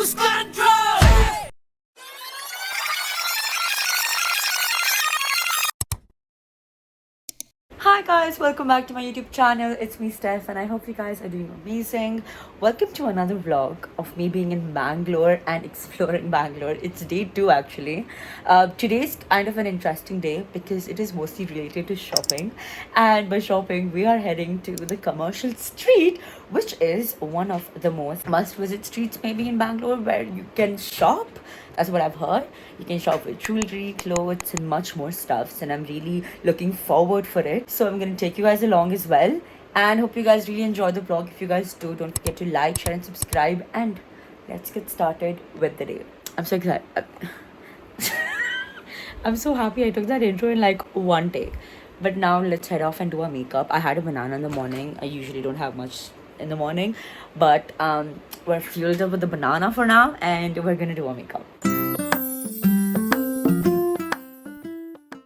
lose control. Hi guys, welcome back to my YouTube channel. It's me Steph and I hope you guys are doing amazing. Welcome to another vlog of me being in Bangalore and exploring Bangalore. It's day 2 actually. Today's kind of an interesting day because it is mostly related to shopping, and by shopping we are heading to the commercial street, which is one of the most must visit streets maybe in Bangalore, where you can shop. That's what I've heard. You can shop with jewelry, clothes, and much more stuffs. And I'm really looking forward for it. So I'm gonna take you guys along as well. And hope you guys really enjoy the vlog. If you guys do, don't forget to like, share, and subscribe. And let's get started with the day. I'm so excited. I'm so happy I took that intro in like one take. But now let's head off and do our makeup. I had a banana in the morning. I usually don't have much in the morning, but we're fueled up with the banana for now, and we're gonna do our makeup.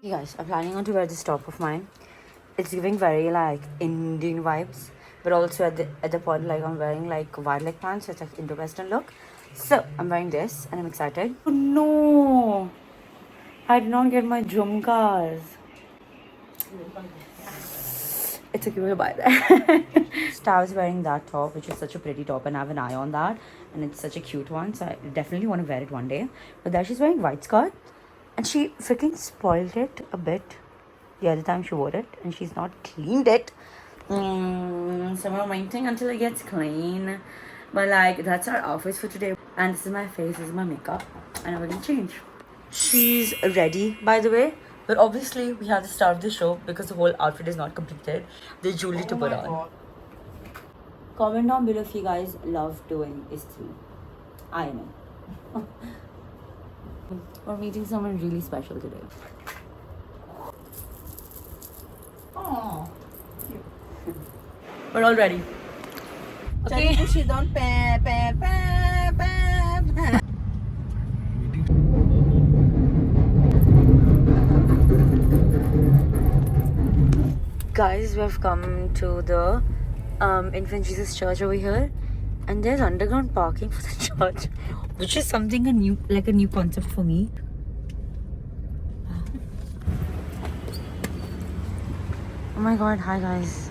Hey guys, I'm planning on to wear this top of mine. It's giving very like Indian vibes, but also at the point like I'm wearing like wide leg pants, so it's like Indo-Western look. So I'm wearing this and I'm excited. Oh no, I did not get my jhumkas. It's okay, we'll buy that. I was wearing that top, which is such a pretty top, and I have an eye on that, and it's such a cute one, so I definitely want to wear it one day. But then she's wearing white skirt, and she freaking spoiled it a bit the other time she wore it, and she's not cleaned it. So I'm waiting until it gets clean. But like, that's our outfits for today, and this is my face, this is my makeup, and I'm gonna change. She's ready, by the way. But obviously, we have to start the show because the whole outfit is not completed. There's jewelry to put on. Comment down below if you guys love doing istri. I know. We're meeting someone really special today. Aww. We're all ready. Okay. Push it on. Guys, we have come to the Infant Jesus Church over here, and there's underground parking for the church, which is something a new concept for me. Oh my god, hi guys.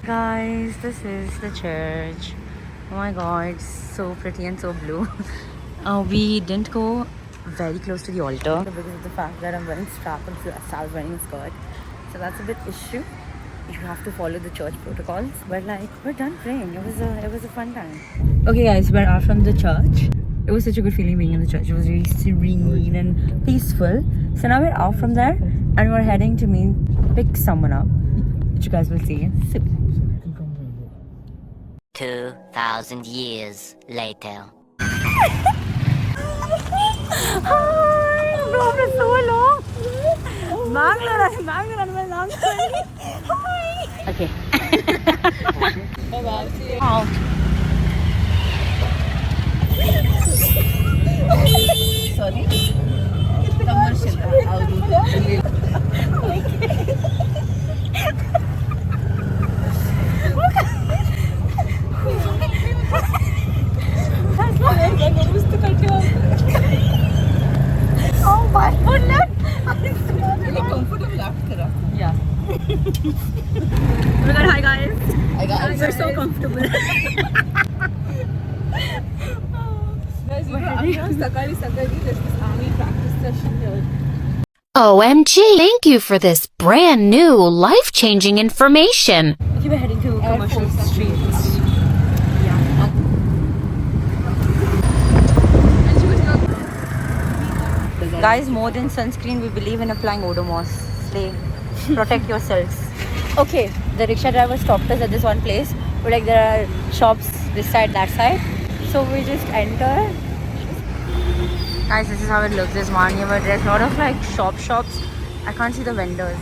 Guys, this is the church. Oh my god, so pretty and so blue. We didn't go very close to the altar because of the fact that I'm wearing strap and Sal's wearing a skirt. So that's a bit issue. You have to follow the church protocols. But like, we're done praying. It was a fun time. Okay guys, we're out from the church. It was such a good feeling being in the church. It was really serene and peaceful. So now we're out from there and we're heading to pick someone up, which you guys will see soon. 2,000 years later. Hi! Vlog is so long. Bangalore long story. Hi. Okay. Bye-bye. See you. Oh. Sorry. Commercial. I'll do that. Oh my goodness! Comfortable after. Yeah. Oh my god, hi guys. I got We're so comfortable. Guys, Sakari, there's this army practice session here. OMG! Thank you for this brand new, life-changing information. Okay, we're heading to commercial streets. Guys, more than sunscreen, we believe in applying Odomos. Slay. Protect yourselves. Okay, the rickshaw driver stopped us at this one place. But like there are shops this side, that side. So we just enter. Guys, this is how it looks. There's one here, but there's a lot of like shops. I can't see the vendors.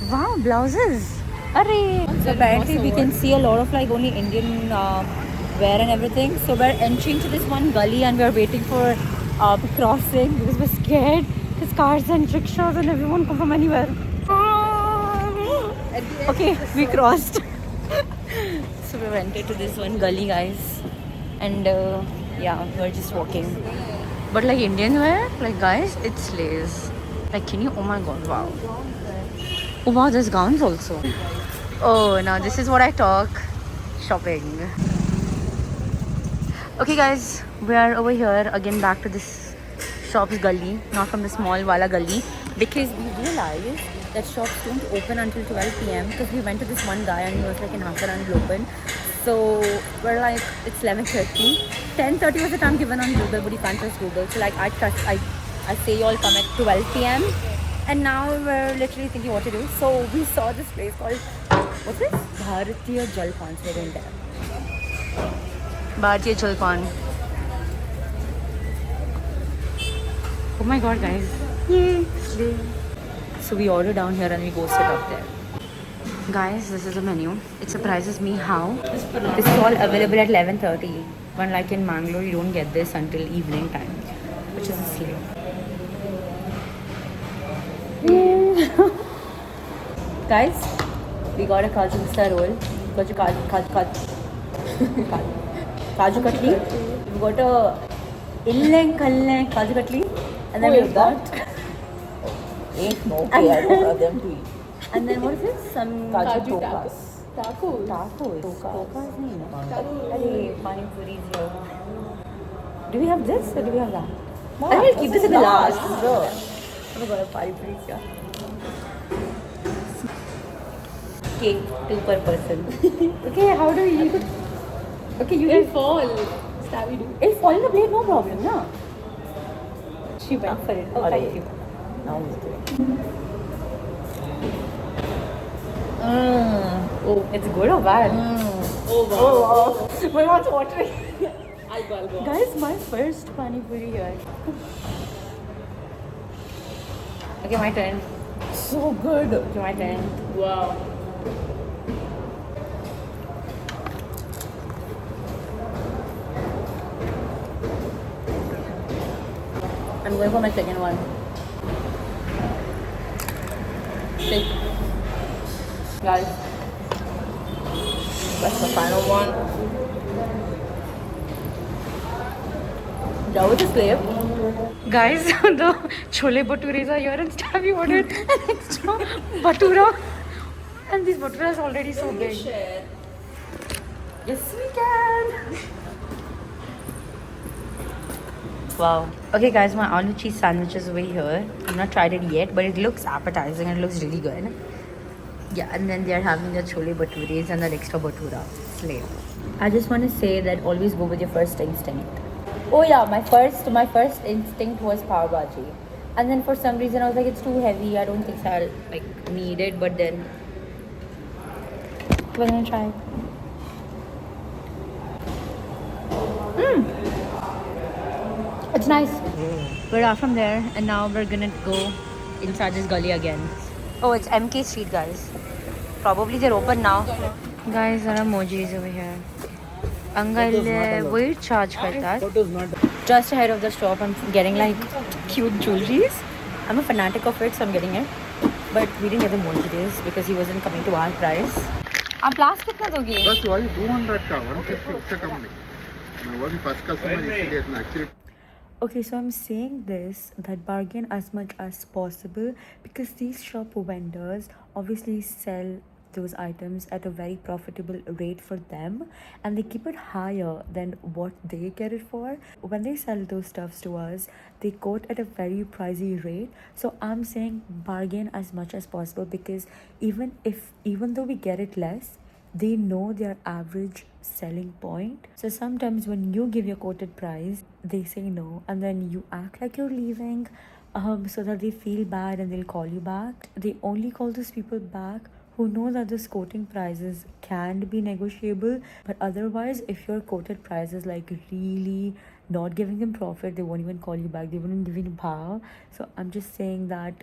Wow, blouses. Array. So apparently we can see a lot of like only Indian wear and everything. So we're entering to this one gully and we're waiting for crossing because we're scared. There's cars and rickshaws and everyone come from anywhere. At the end Okay, of the we song- crossed. So we went into this one gully, guys, and yeah, we're just walking. But like Indian wear, like guys, it slays. Like, can you? Oh my god, wow! Oh wow, there's gowns also. Oh, now this is what I talk. Shopping. Okay, guys, we are over here again, back to this shop's gully, not from the small wala gully, because we realized that shops don't open until 12 p.m. because we went to this one guy and he was like in half an hour it'll open. So we're like, it's 11:30. 10:30 was the time given on Google, but you can't trust Google. So like I say you all come at 12 p.m. And now we're literally thinking what to do. So we saw this place called, what's this? Bharatiya Jalpan. So we're going there. Bharatiya Jalpan. Oh my god, guys. Yay. So we order down here and we go sit up there. Guys, this is the menu. It surprises me how this is all available at 11:30. When like in Mangalore, you don't get this until evening time, which is a slave. Guys, we got a Kaju Mista roll. Kaju Katli. We got a Illeng Kaju Katli. And then we've got... Ain't no care for them to eat. And then what is this? Some Kaju Tokas. tacos. Tacos. Tokas. Tokas nahi hai. Tacos. Arey, pani puri is here. Do we have this or do we have that? No, I will keep this in the last. Sure. Oh my god, pani puri is here. Cake, 2 per person. Okay, how do we eat? Okay, you It'll can... fall. Stabby do. It'll fall in the plate, no problem, no? She went for it. Oh, Arey. thank you. Now it's good. Oh, it's good or bad? Oh wow. My mouth's watering. I'll go. Guys, my first pani puri here. Okay, my turn. So good. Okay, my turn. Wow. I'm going for my second one. Sick. Guys, That's the final one. that was a slave. Guys, the chole bhatures are here and Stabby ordered an extra bhatura. And this bhatura is already so big. Yes, we can. Wow. Okay, guys, my aloo cheese sandwich is over here. I've not tried it yet, but it looks appetizing and it looks really good. Yeah, and then they are having the chole bhatures and that extra bhatura. Slave. I just want to say that always go with your first instinct. Oh yeah, my first instinct was pav bhaji, and then for some reason I was like, it's too heavy. I don't think I'll like need it. But then we're gonna try. It's nice. We're out from there, and now we're gonna go inside this gully again. Oh, it's MK Street, guys. Probably they're open now. Guys, there are emojis over here. Angal, wait, charge karta. Just ahead of the shop, I'm getting like cute jewelries. I'm a fanatic of it, so I'm getting it. But we didn't get the emojis because he wasn't coming to our price. आप last कितना दोगे? बस वही 200 का 150 उससे कम नहीं मैं वही फर्स्ट कस्टमर इसलिए इतना actually Okay, so I'm saying this, that bargain as much as possible, because these shop vendors obviously sell those items at a very profitable rate for them, and they keep it higher than what they get it for. When they sell those stuffs to us, they quote at a very pricey rate. So I'm saying bargain as much as possible, because even though we get it less, they know their average selling point. So sometimes when you give your quoted price, they say no, and then you act like you're leaving, so that they feel bad and they'll call you back. They only call those people back who know that those quoting prices can be negotiable. But otherwise, if your quoted price is like really not giving them profit, they won't even call you back. They won't give you a bhav. So I'm just saying that,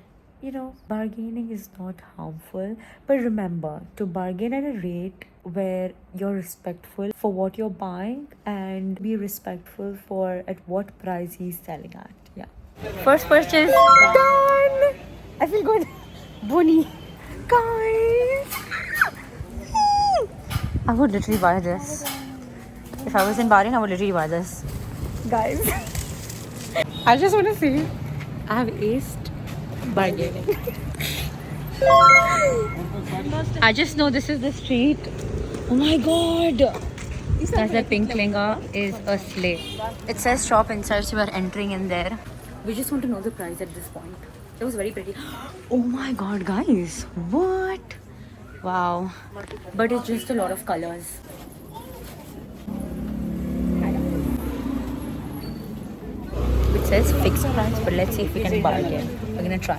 you know, bargaining is not harmful, but remember to bargain at a rate where you're respectful for what you're buying, and be respectful for at what price he's selling at. Yeah. First purchase done. I feel good. Bunny, guys. I would literally buy this. If I was in Bahrain, I would literally buy this. Guys, I just want to say, I have aced bargaining. I just know this is the street. Oh my god. That's that pink linga is a sleigh. It says shop inside, so we are entering in there. We just want to know the price at this point. It was very pretty. Oh my god, guys. What? Wow. But it's just a lot of colors. It says fixed price, but let's see if we can bargain. We're gonna try.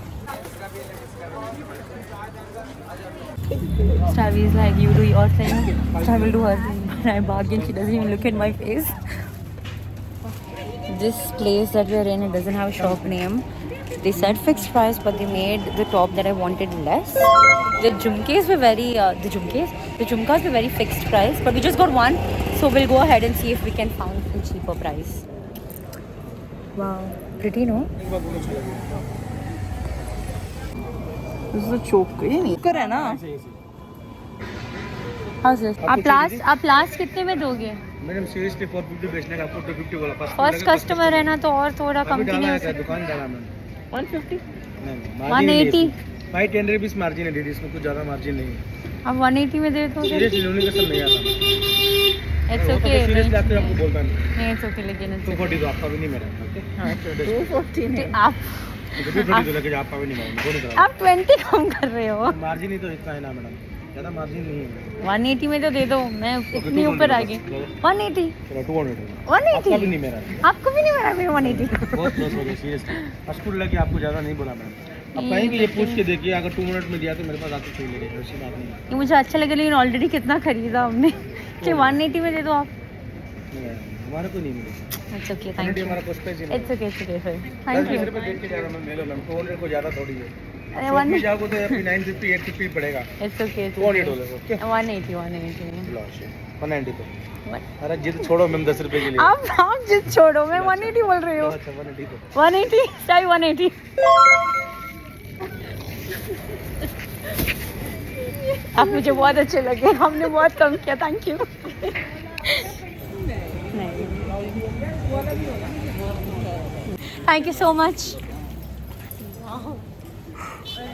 Stavi is like, you do your thing, Stavi will do her thing. When I bargain, she doesn't even look at my face. This place that we're in, it doesn't have a shop name. They said fixed price, but they made the top that I wanted less. The jhumkas were very, the jhumkas were very fixed price, but we just got one, so we'll go ahead and see if we can find a cheaper price. Wow, pretty, no? This is a choker. ये नहीं कर है ना? How's this? आप last कितने में दोगे? Madam seriously 450 बेचने का आपको 250 बोला फर्स्ट कस्टमर है ना, तो और थोड़ा कम क्यों नहीं हो सकता? दुकान डाला मैम 150. 180. 510 रुपीस मार्जिन है दीदी, इसमें कुछ ज्यादा मार्जिन नहीं है. आप 180 में दे दो. सीरियसली लोने का सब नहीं आता. It's okay. सीरियसली आपको बोलता नहीं. इट्स ओके, लेकिन 240 तो आपका भी नहीं मेरा. ओके हाँ 240 नहीं. आप 240 तो लेके आपका भी नहीं मेरा. दोनों तरफ आप 20 कम कर रहे हो. मार्जिन ही तो इतना है ना मैडम, ज्यादा मार्जिन नहीं है. 180 में तो दे दो. मैं इतनी ऊपर आ गई. 180. चलो 200. 180 आपका भी नहीं मेरा. आपको भी नहीं मिला. मेरे 180 बहुत क्लोज हो गया सीरियसली. फर्स्ट फूड लेके आपको ज्यादा नहीं बोला मैडम. आप कहेंगे ये पूछ के देखिए, अगर 2 मिनट में दिया तो मेरे पास आके छू ले लेंगे, ऐसी बात नहीं है. ये मुझे अच्छा लगा, लेकिन ऑलरेडी कितना खरीदा हमने कि 180 में दे दो आप. हमारे को नहीं मिलेगा. It's okay, thank you. हमारा कॉस्ट पे इट्स ओके फिर. Thank you. रुपए देख के जा रहा मैं मेलो मैम. 200 को ज्यादा थोड़ी है. अरे शॉप में जाओगे तो आपकी 950 850 पड़ेगा. It's okay. $200 ओके. 180. लॉस 190 तो. अरे जिद छोड़ो मैम 10 रुपए के लिए. आप जिद छोड़ो. मैं 180 बोल रही हूँ. अच्छा 180 तो. 180 चाहे 180. आप मुझे बहुत अच्छे लगे. हमने बहुत कम किया. Thank you. Thank you so much.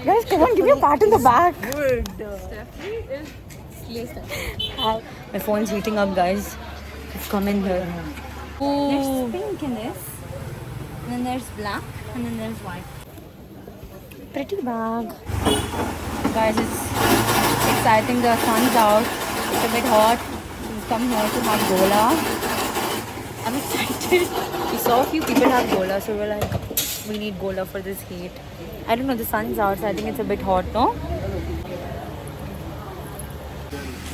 Guys, come on, give me a pat in the back. My phone's heating up, guys. It's coming here. There's pink in this, and then there's black, and then there's white. Pretty bag. Guys, it's I think the sun's out. It's a bit hot. We've come here to have gola. I'm excited. We saw a few people have gola, so we're like, we need gola for this heat. I don't know, the sun's out, so I think it's a bit hot, no?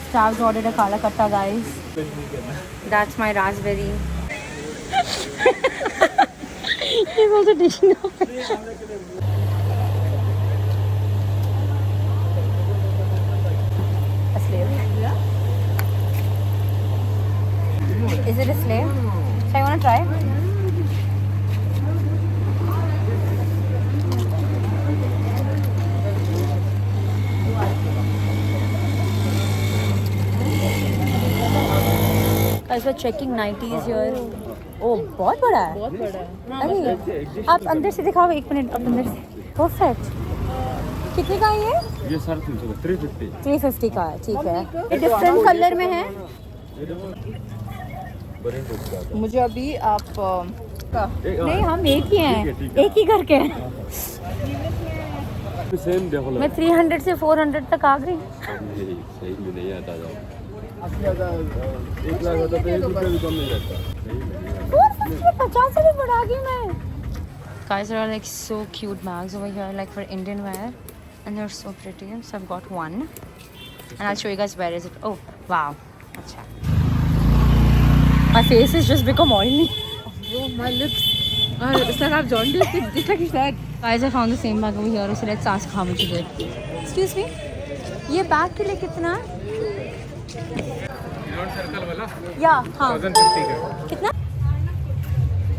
Stav's ordered a kala katta, guys. That's my raspberry. He's also taking off. A slave. Is it a slave? So I want to try. Guys, we're checking 90s here. Oh, बहुत बड़ा है. बहुत बड़ा है. अरे आप अंदर से दिखाओ. 1 मिनट. आप अंदर से. Perfect. कितने का है ये? ये 350 350. 350 का है. ठीक है. ये डिफरेंट कलर में है. मुझे अभी आप नहीं, हम एक ही हैं. एक ही घर के हैं. मैं 300 से 400 तक आ गई. सही में नहीं आता जाओ. 50 से भी बढ़ा गई मैं. Guys, there are like so cute bags over here, like for Indian wear, and they're so pretty. So I've got one, and I'll show you guys where is it. Oh, wow. Acha. My face has just become oily. Bro, my lips. It's like I've jaundiced. Just like you said. Guys, I found the same bag over here. So let's ask how much it is. Excuse me. ये bag के लिए कितना है? Circle वाला या हाँ. 1050 का. कितना?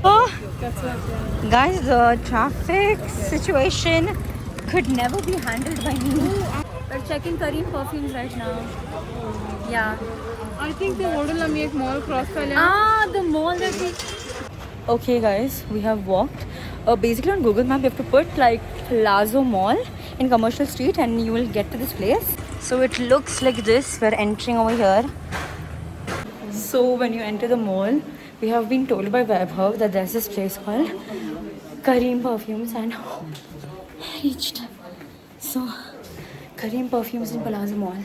Guys, the traffic situation could never be handled by me. We're checking Kareem perfumes right now. Yeah. I think the model में एक mall cross कर लेना. Ah, the mall that we... Okay guys, we have walked. Basically on Google Map you have to put like Palazzo Mall in Commercial Street and you will get to this place. So it looks like this. We're entering over here. So when you enter the mall, we have been told by Vaibhav that there's this place called Kareem Perfumes and reached. So Kareem Perfumes in Palazzo Mall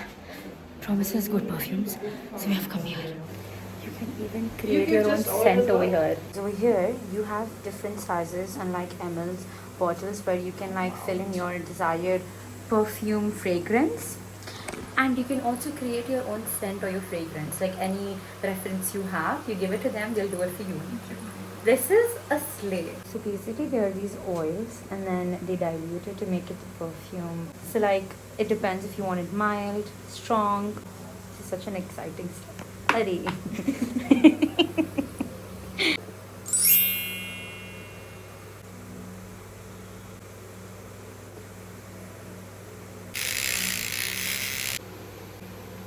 promises good perfumes. So we have come here. You can even create your own scent over here. Over here, you have different sizes and like mls bottles where you can like fill in your desired perfume fragrance. And you can also create your own scent or your fragrance. Like any reference you have, you give it to them, they'll do it for you. This is a slay. So basically there are these oils and then they dilute it to make it the perfume. So like it depends if you want it mild, strong. This is such an exciting step. Hurry.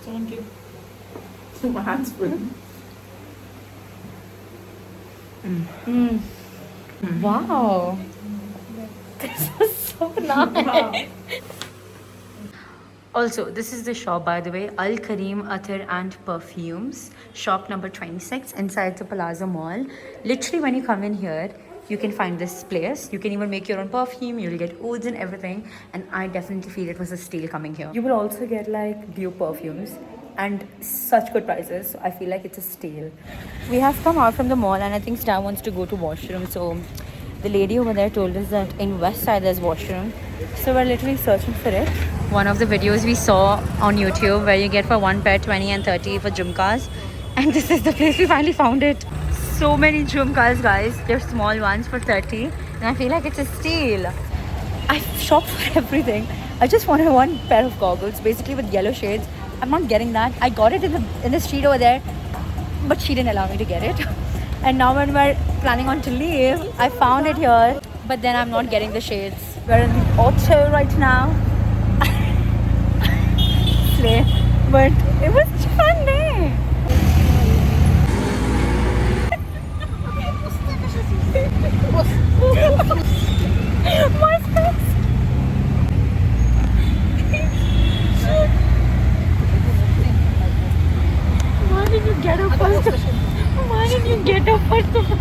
Thank you. My hands full. Wow. This is so nice. Also, this is the shop, by the way, Al Kareem Attar and Perfumes, shop number 26 inside the Palazzo Mall. Literally, when you come in here, you can find this place. You can even make your own perfume. You'll get ouds and everything. And I definitely feel it was a steal coming here. You will also get like blue perfumes and such good prices. So I feel like it's a steal. We have come out from the mall and I think Star wants to go to washroom. So the lady over there told us that in West Side there's washroom. So we're literally searching for it. One of the videos we saw on YouTube where you get for one pair 20 and 30 for jhumkas. And this is the place we finally found it. So many jhumkas, guys. They're small ones for 30. And I feel like it's a steal. I've shopped for everything. I just wanted one pair of goggles, basically with yellow shades. I'm not getting that. I got it in the street over there, but she didn't allow me to get it. And now when we're planning on to leave, I found it here, but then I'm not getting the shades. We're in the auto right now. Slay. But it was such a fun day. My face. Why did you get up first? Why did you get up first of all?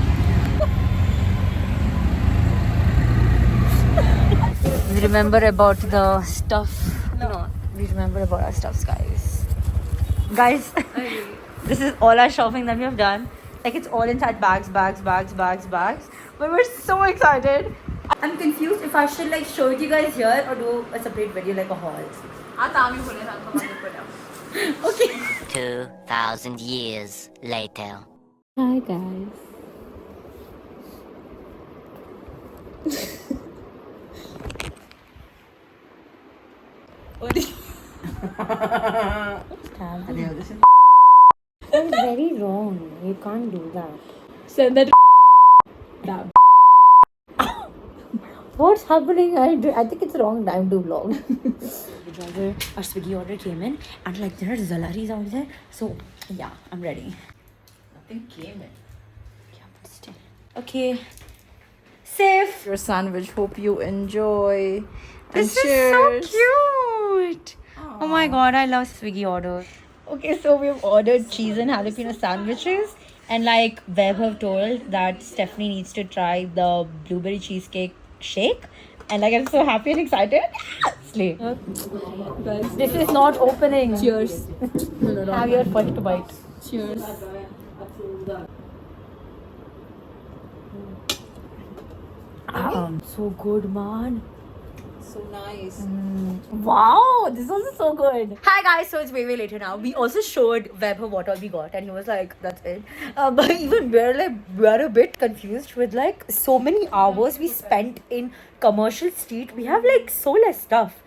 We remember about the stuff. No, we remember about our stuffs, guys. Guys, this is all our shopping that we have done. Like it's all inside bags. But we're so excited. I'm confused if I should like show it you guys here or do a separate video like a haul. Okay. 2,000 years later. Hi guys. That's very wrong. You can't do that. Send that. What's happening? I think it's wrong time to vlog. Our Swiggy order came in and like there are Zalaris out there. So yeah, I'm ready. Nothing came in. Yeah, but still. Okay. Safe. Your sandwich. Hope you enjoy. This is so cute. Oh my god, I love Swiggy orders. Okay, so we've ordered cheese and jalapeno sandwiches. And like Vaibhav told that Stephanie needs to try the blueberry cheesecake shake. And like I'm so happy and excited. Slay. This is not opening. Cheers. Have your first bite. Cheers. So good, man. So nice. Wow, this was so good. Hi guys, so it's way later now. We also showed Vaibhav what all we got and he was like, that's it. But even we're a bit confused with like so many hours we spent in Commercial Street. We have like so less stuff.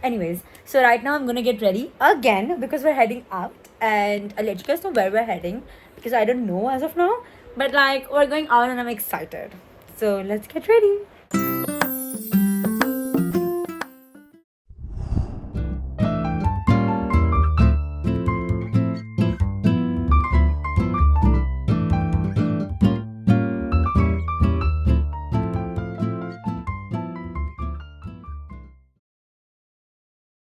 Anyways, so right now I'm gonna get ready again because we're heading out and I'll let you guys know where we're heading. because I don't know as of now. But like we're going out and I'm excited. So let's get ready.